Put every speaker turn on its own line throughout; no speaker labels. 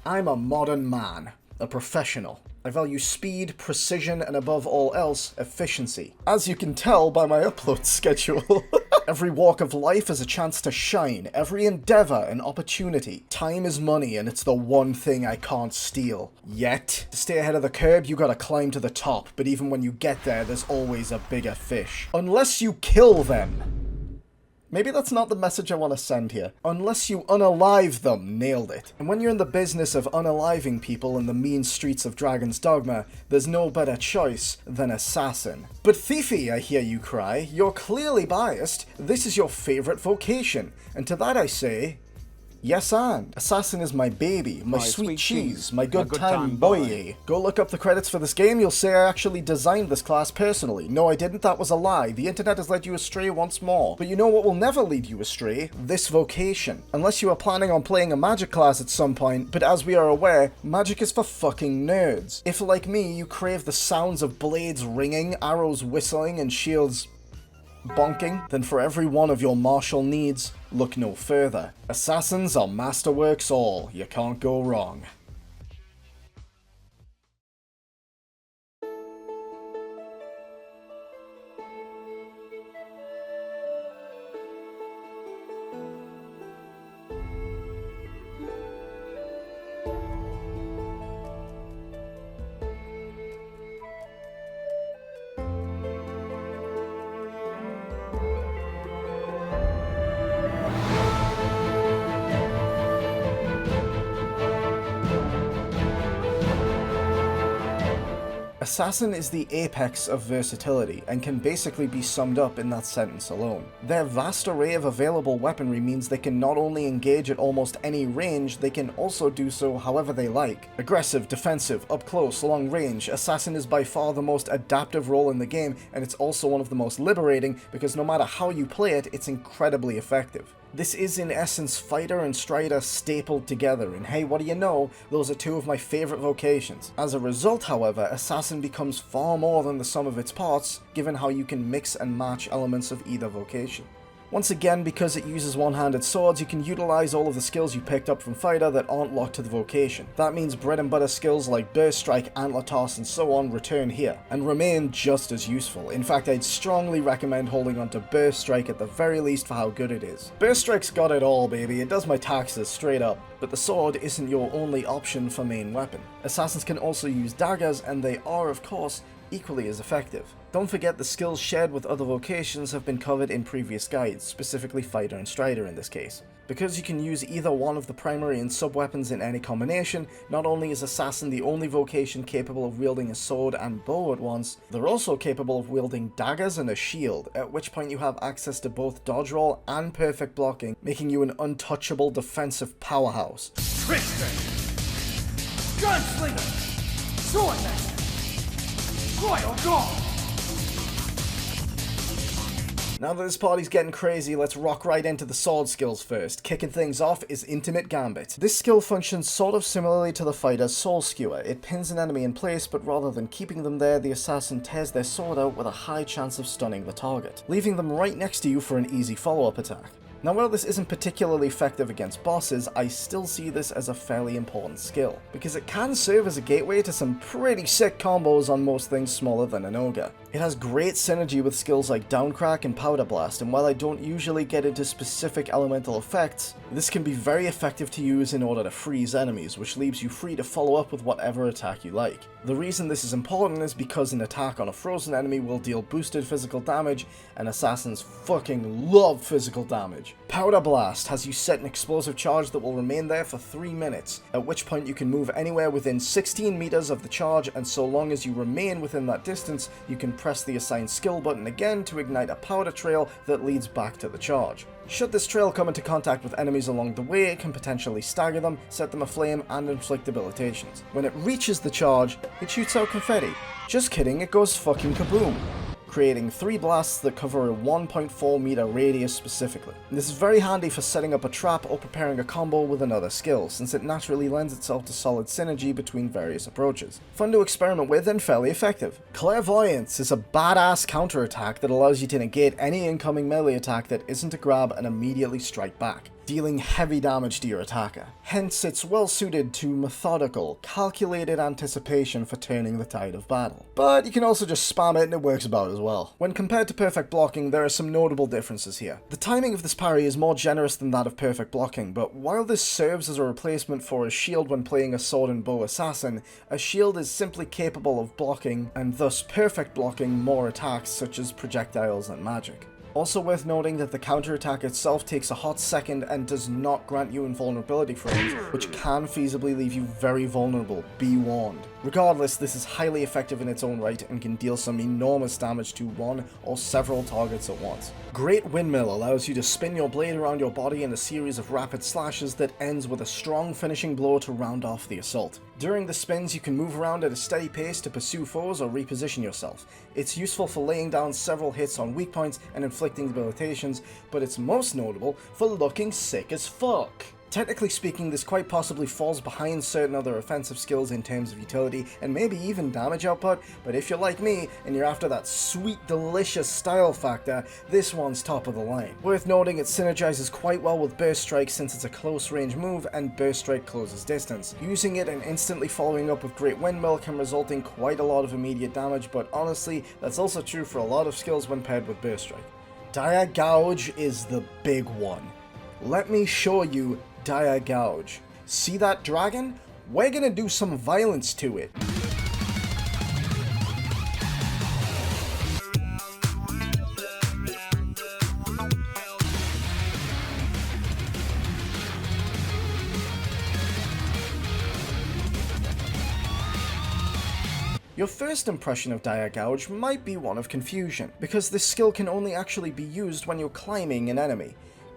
I'm a modern man, a professional. I value speed, precision, and above all else, efficiency. As you can tell by my upload schedule. Every walk of life is a chance to shine, every endeavor an opportunity. Time is money, and it's the one thing I can't steal. Yet, to stay ahead of the curve, you gotta climb to the top, but even when you get there, there's always a bigger fish. Unless you kill them. Maybe that's not the message I want to send here. Unless you unalive them, nailed it. And when you're in the business of unaliving people in the mean streets of Dragon's Dogma, there's no better choice than Assassin. But Thiefy, I hear you cry, you're clearly biased. This is your favorite vocation. And to that I say, yes and. Assassin is my baby, my sweet cheese, my good time boy. Go look up the credits for this game, you'll say I actually designed this class personally. No, I didn't, that was a lie. The internet has led you astray once more. But you know what will never lead you astray? This vocation. Unless you are planning on playing a magic class at some point, but as we are aware, magic is for fucking nerds. If like me, you crave the sounds of blades ringing, arrows whistling, and shields bonking, then for every one of your martial needs, look no further. Assassins are masterworks all, you can't go wrong. Assassin is the apex of versatility, and can basically be summed up in that sentence alone. Their vast array of available weaponry means they can not only engage at almost any range, they can also do so however they like. Aggressive, defensive, up close, long range, Assassin is by far the most adaptive role in the game, and it's also one of the most liberating because no matter how you play it, it's incredibly effective. This is in essence Fighter and Strider stapled together, and hey, what do you know, those are two of my favourite vocations. As a result, however, Assassin becomes far more than the sum of its parts, given how you can mix and match elements of either vocation. Once again, because it uses one-handed swords, you can utilize all of the skills you picked up from Fighter that aren't locked to the vocation. That means bread and butter skills like Burst Strike, Antler Toss, and so on return here, and remain just as useful. In fact, I'd strongly recommend holding onto Burst Strike at the very least for how good it is. Burst Strike's got it all, baby, it does my taxes straight up. But the sword isn't your only option for main weapon. Assassins can also use daggers, and they are, of course, equally as effective. Don't forget the skills shared with other vocations have been covered in previous guides, specifically Fighter and Strider in this case. Because you can use either one of the primary and sub-weapons in any combination, not only is Assassin the only vocation capable of wielding a sword and bow at once, they're also capable of wielding daggers and a shield, at which point you have access to both dodge roll and perfect blocking, making you an untouchable defensive powerhouse.
Trickster! Gunslinger! Swordmaster! Royal Guard!
Now that this party's getting crazy, let's rock right into the sword skills first. Kicking things off is Intimate Gambit. This skill functions sort of similarly to the Fighter's Soul Skewer. It pins an enemy in place, but rather than keeping them there, the assassin tears their sword out with a high chance of stunning the target, leaving them right next to you for an easy follow-up attack. Now, while this isn't particularly effective against bosses, I still see this as a fairly important skill, because it can serve as a gateway to some pretty sick combos on most things smaller than an ogre. It has great synergy with skills like Downcrack and Powder Blast, and while I don't usually get into specific elemental effects, this can be very effective to use in order to freeze enemies, which leaves you free to follow up with whatever attack you like. The reason this is important is because an attack on a frozen enemy will deal boosted physical damage, and assassins fucking love physical damage. Powder Blast has you set an explosive charge that will remain there for 3 minutes, at which point you can move anywhere within 16 meters of the charge, and so long as you remain within that distance, you can press the assigned skill button again to ignite a powder trail that leads back to the charge. Should this trail come into contact with enemies along the way, it can potentially stagger them, set them aflame, and inflict debilitations. When it reaches the charge, it shoots out confetti. Just kidding, it goes fucking kaboom, creating 3 blasts that cover a 1.4 meter radius specifically. This is very handy for setting up a trap or preparing a combo with another skill, since it naturally lends itself to solid synergy between various approaches. Fun to experiment with and fairly effective. Clairvoyance is a badass counterattack that allows you to negate any incoming melee attack that isn't a grab and immediately strike back. dealing heavy damage to your attacker. Hence, it's well suited to methodical, calculated anticipation for turning the tide of battle. But you can also just spam it and it works about as well. When compared to perfect blocking, there are some notable differences here. The timing of this parry is more generous than that of perfect blocking, but while this serves as a replacement for a shield when playing a sword and bow assassin, a shield is simply capable of blocking, and thus perfect blocking, more attacks such as projectiles and magic. Also worth noting that the counterattack itself takes a hot second and does not grant you invulnerability frames, which can feasibly leave you very vulnerable, be warned. Regardless, this is highly effective in its own right and can deal some enormous damage to one or several targets at once. Great Windmill allows you to spin your blade around your body in a series of rapid slashes that ends with a strong finishing blow to round off the assault. During the spins, you can move around at a steady pace to pursue foes or reposition yourself. It's useful for laying down several hits on weak points and inflicting debilitations, but it's most notable for looking sick as fuck. Technically speaking, this quite possibly falls behind certain other offensive skills in terms of utility and maybe even damage output, but if you're like me and you're after that sweet, delicious style factor, this one's top of the line. Worth noting, it synergizes quite well with Burst Strike since it's a close range move and Burst Strike closes distance. Using it and instantly following up with Great Windmill can result in quite a lot of immediate damage, but honestly, that's also true for a lot of skills when paired with Burst Strike. Dire Gouge is the big one. Let me show you Dire Gouge. See that dragon? We're gonna do some violence to it. Your first impression of Dire Gouge might be one of confusion, because this skill can only actually be used when you're climbing an enemy.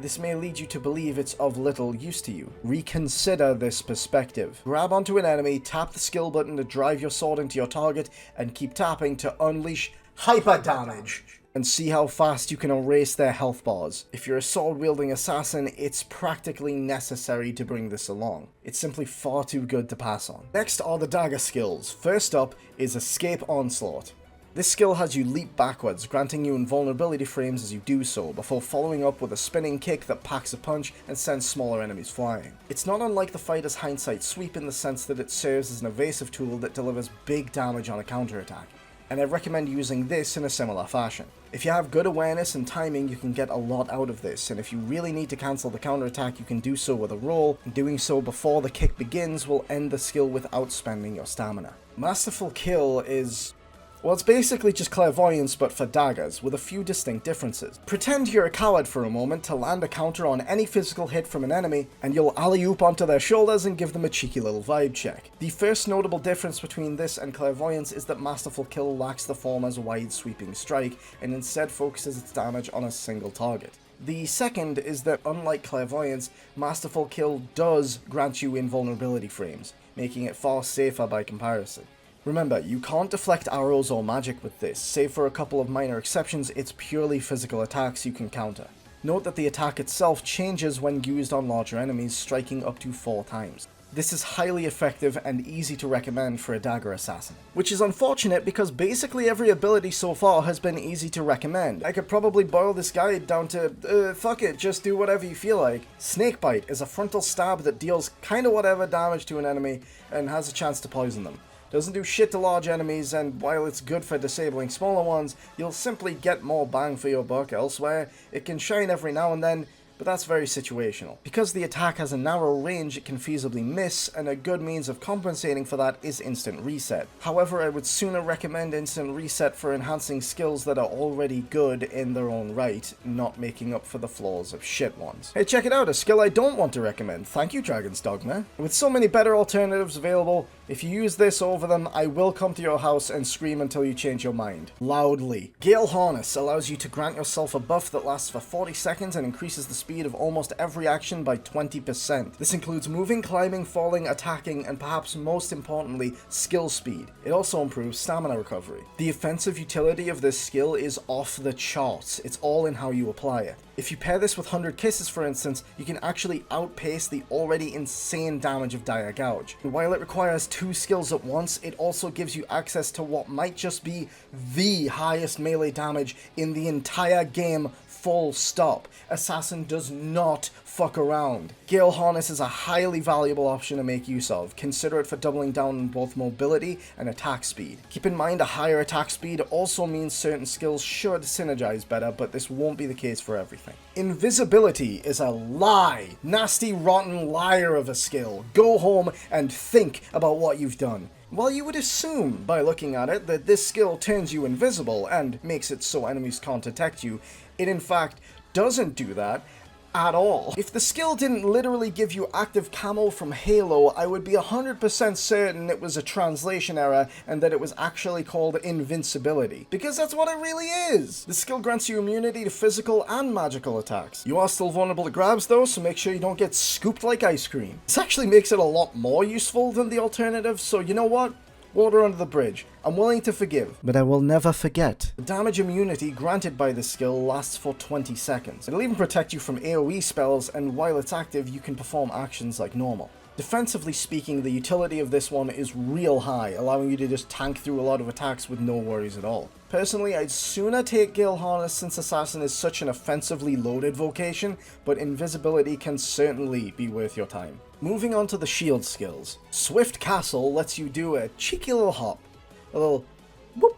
This may lead you to believe it's of little use to you. Reconsider this perspective. Grab onto an enemy, tap the skill button to drive your sword into your target, and keep tapping to unleash hyper damage, and see how fast you can erase their health bars. If you're a sword-wielding assassin, it's practically necessary to bring this along. It's simply far too good to pass on. Next are the dagger skills. First up is Escape Onslaught. This skill has you leap backwards, granting you invulnerability frames as you do so, before following up with a spinning kick that packs a punch and sends smaller enemies flying. It's not unlike the fighter's hindsight sweep in the sense that it serves as an evasive tool that delivers big damage on a counterattack, and I recommend using this in a similar fashion. If you have good awareness and timing, you can get a lot out of this, and if you really need to cancel the counterattack, you can do so with a roll, and doing so before the kick begins will end the skill without spending your stamina. Masterful Kill is... well, it's basically just Clairvoyance but for daggers, with a few distinct differences. Pretend you're a coward for a moment to land a counter on any physical hit from an enemy, and you'll alley-oop onto their shoulders and give them a cheeky little vibe check. The first notable difference between this and Clairvoyance is that Masterful Kill lacks the form as a wide sweeping strike, and instead focuses its damage on a single target. The second is that, unlike Clairvoyance, Masterful Kill does grant you invulnerability frames, making it far safer by comparison. Remember, you can't deflect arrows or magic with this. Save for a couple of minor exceptions, it's purely physical attacks you can counter. Note that the attack itself changes when used on larger enemies, striking up to 4 times. This is highly effective and easy to recommend for a dagger assassin. Which is unfortunate because basically every ability so far has been easy to recommend. I could probably boil this guide down to, fuck it, just do whatever you feel like. Snakebite is a frontal stab that deals kinda whatever damage to an enemy and has a chance to poison them. Doesn't do shit to large enemies, and while it's good for disabling smaller ones, you'll simply get more bang for your buck elsewhere. It can shine every now and then, but that's very situational. Because the attack has a narrow range, it can feasibly miss, and a good means of compensating for that is instant reset. However, I would sooner recommend instant reset for enhancing skills that are already good in their own right, not making up for the flaws of shit ones. Hey, check it out, a skill I don't want to recommend. Thank you, Dragon's Dogma. With so many better alternatives available, if you use this over them, I will come to your house and scream until you change your mind. Loudly. Gail Harness allows you to grant yourself a buff that lasts for 40 seconds and increases the speed of almost every action by 20%. This includes moving, climbing, falling, attacking, and perhaps most importantly, skill speed. It also improves stamina recovery. The offensive utility of this skill is off the charts. It's all in how you apply it. If you pair this with 100 Kisses, for instance, you can actually outpace the already insane damage of Dire Gouge. And while it requires 2 skills at once, it also gives you access to what might just be the highest melee damage in the entire game full stop. Assassin does not fuck around. Gale Harness is a highly valuable option to make use of. Consider it for doubling down on both mobility and attack speed. Keep in mind a higher attack speed also means certain skills should synergize better, but this won't be the case for everything. Invisibility is a lie. Nasty, rotten liar of a skill. Go home and think about what you've done. While you would assume, by looking at it, that this skill turns you invisible and makes it so enemies can't detect you, it in fact doesn't do that at all. If the skill didn't literally give you active camo from Halo, I would be 100% certain it was a translation error and that it was actually called Invincibility. Because that's what it really is! The skill grants you immunity to physical and magical attacks. You are still vulnerable to grabs though, so make sure you don't get scooped like ice cream. This actually makes it a lot more useful than the alternative, so you know what? Water under the bridge. I'm willing to forgive, but I will never forget. The damage immunity granted by this skill lasts for 20 seconds. It'll even protect you from AoE spells, and while it's active, you can perform actions like normal. Defensively speaking, the utility of this one is real high, allowing you to just tank through a lot of attacks with no worries at all. Personally, I'd sooner take Gale Harness since Assassin is such an offensively loaded vocation, but Invisibility can certainly be worth your time. Moving on to the shield skills. Swift Castle lets you do a cheeky little hop. A little whoop.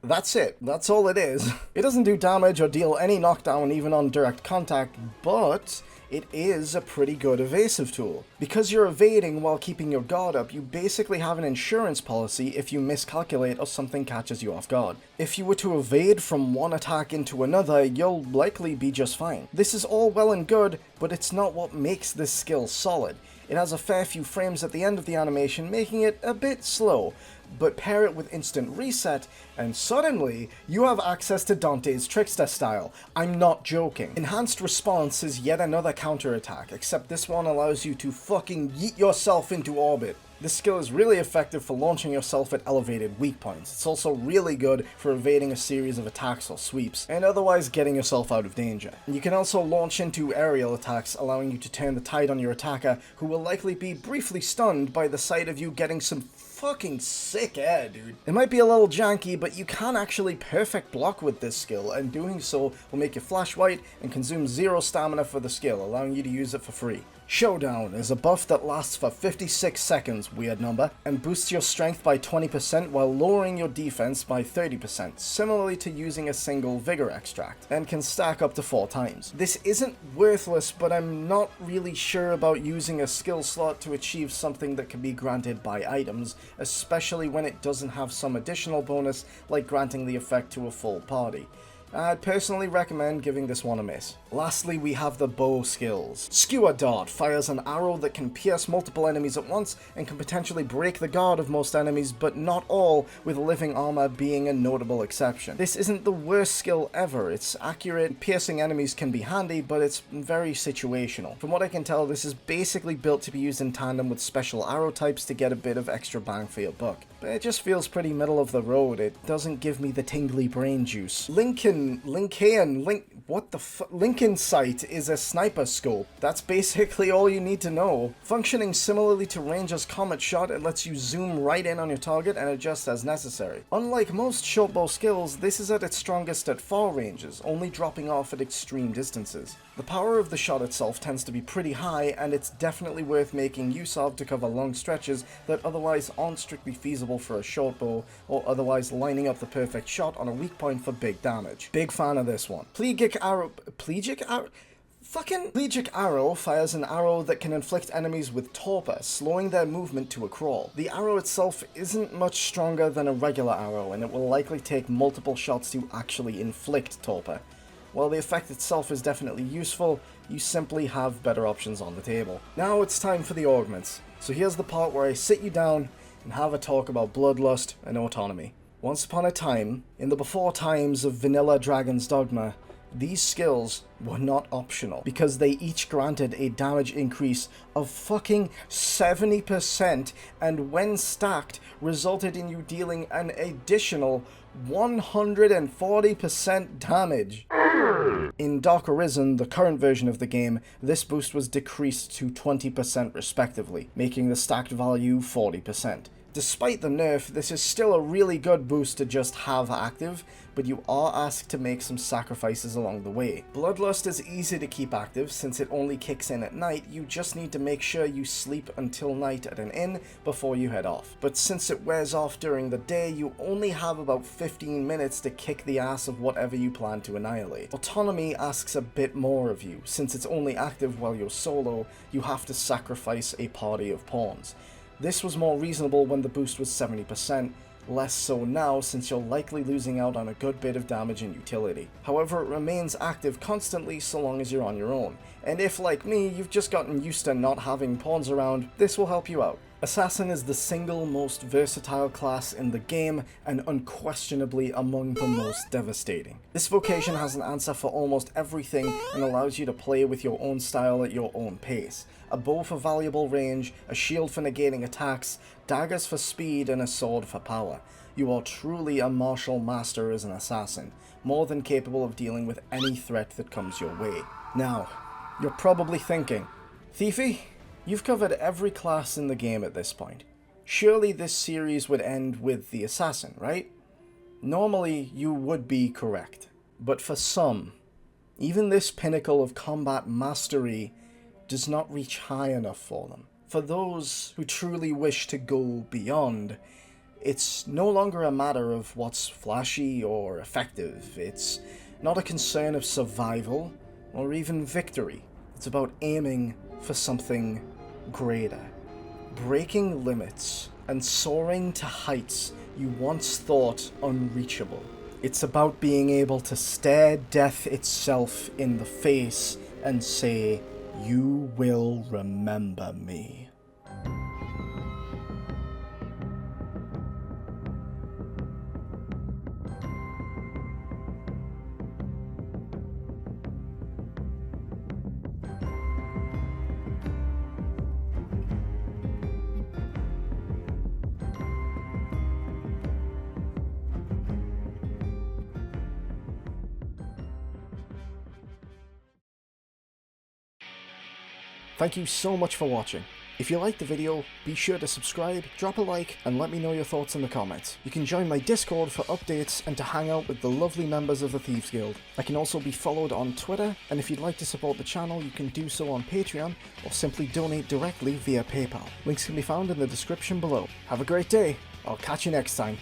That's it. That's all it is. It doesn't do damage or deal any knockdown even on direct contact, but it is a pretty good evasive tool. Because you're evading while keeping your guard up, you basically have an insurance policy if you miscalculate or something catches you off guard. If you were to evade from one attack into another, you'll likely be just fine. This is all well and good, but it's not what makes this skill solid. It has a fair few frames at the end of the animation, making it a bit slow, but pair it with instant reset, and suddenly you have access to Dante's Trickster style. I'm not joking. Enhanced Response is yet another counterattack, except this one allows you to fucking yeet yourself into orbit. This skill is really effective for launching yourself at elevated weak points. It's also really good for evading a series of attacks or sweeps, and otherwise getting yourself out of danger. You can also launch into aerial attacks, allowing you to turn the tide on your attacker, who will likely be briefly stunned by the sight of you getting some fucking sick air, dude. It might be a little janky, but you can actually perfect block with this skill, and doing so will make you flash white and consume 0 stamina for the skill, allowing you to use it for free. Showdown is a buff that lasts for 56 seconds, weird number, and boosts your strength by 20% while lowering your defense by 30%, similarly to using a single Vigor extract, and can stack up to 4 times. This isn't worthless, but I'm not really sure about using a skill slot to achieve something that can be granted by items, especially when it doesn't have some additional bonus like granting the effect to a full party. I'd personally recommend giving this one a miss. Lastly, we have the bow skills. Skewer Dart fires an arrow that can pierce multiple enemies at once and can potentially break the guard of most enemies, but not all, with living armor being a notable exception. This isn't the worst skill ever. It's accurate, piercing enemies can be handy, but it's very situational. From what I can tell, this is basically built to be used in tandem with special arrow types to get a bit of extra bang for your buck. But it just feels pretty middle of the road. It doesn't give me the tingly brain juice. Lincoln Sight is a sniper scope. That's basically all you need to know. Functioning similarly to Ranger's Comet Shot, it lets you zoom right in on your target and adjust as necessary. Unlike most shortbow skills, this is at its strongest at far ranges, only dropping off at extreme distances. The power of the shot itself tends to be pretty high, and it's definitely worth making use of to cover long stretches that otherwise aren't strictly feasible for a shortbow, or otherwise lining up the perfect shot on a weak point for big damage. Big fan of this one. Legic Arrow fires an arrow that can inflict enemies with torpor, slowing their movement to a crawl. The arrow itself isn't much stronger than a regular arrow, and it will likely take multiple shots to actually inflict torpor. While the effect itself is definitely useful, you simply have better options on the table. Now it's time for the augments. So here's the part where I sit you down and have a talk about bloodlust and autonomy. Once upon a time, in the before times of vanilla Dragon's Dogma, these skills were not optional, because they each granted a damage increase of fucking 70%, and when stacked, resulted in you dealing an additional 140% damage. In Dark Arisen, the current version of the game, this boost was decreased to 20% respectively, making the stacked value 40%. Despite the nerf, this is still a really good boost to just have active, but you are asked to make some sacrifices along the way. Bloodlust is easy to keep active since it only kicks in at night. You just need to make sure you sleep until night at an inn before you head off. But since it wears off during the day, you only have about 15 minutes to kick the ass of whatever you plan to annihilate. Autonomy asks a bit more of you. Since it's only active while you're solo, you have to sacrifice a party of pawns. This was more reasonable when the boost was 70%, less so now since you're likely losing out on a good bit of damage and utility. However, it remains active constantly so long as you're on your own, and if, like me, you've just gotten used to not having pawns around, this will help you out. Assassin is the single most versatile class in the game, and unquestionably among the most devastating. This vocation has an answer for almost everything and allows you to play with your own style at your own pace. A bow for valuable range, a shield for negating attacks, daggers for speed, and a sword for power. You are truly a martial master as an assassin, more than capable of dealing with any threat that comes your way. Now, you're probably thinking, Thiefy, you've covered every class in the game at this point. Surely this series would end with the assassin, right? Normally, you would be correct. But for some, even this pinnacle of combat mastery does not reach high enough for them. For those who truly wish to go beyond, it's no longer a matter of what's flashy or effective. It's not a concern of survival or even victory. It's about aiming for something greater, breaking limits and soaring to heights you once thought unreachable. It's about being able to stare death itself in the face and say, "You will remember me." Thank you so much for watching. If you liked the video, be sure to subscribe, drop a like, and let me know your thoughts in the comments. You can join my Discord for updates and to hang out with the lovely members of the Thieves Guild. I can also be followed on Twitter, and if you'd like to support the channel, you can do so on Patreon, or simply donate directly via PayPal. Links can be found in the description below. Have a great day. I'll catch you next time.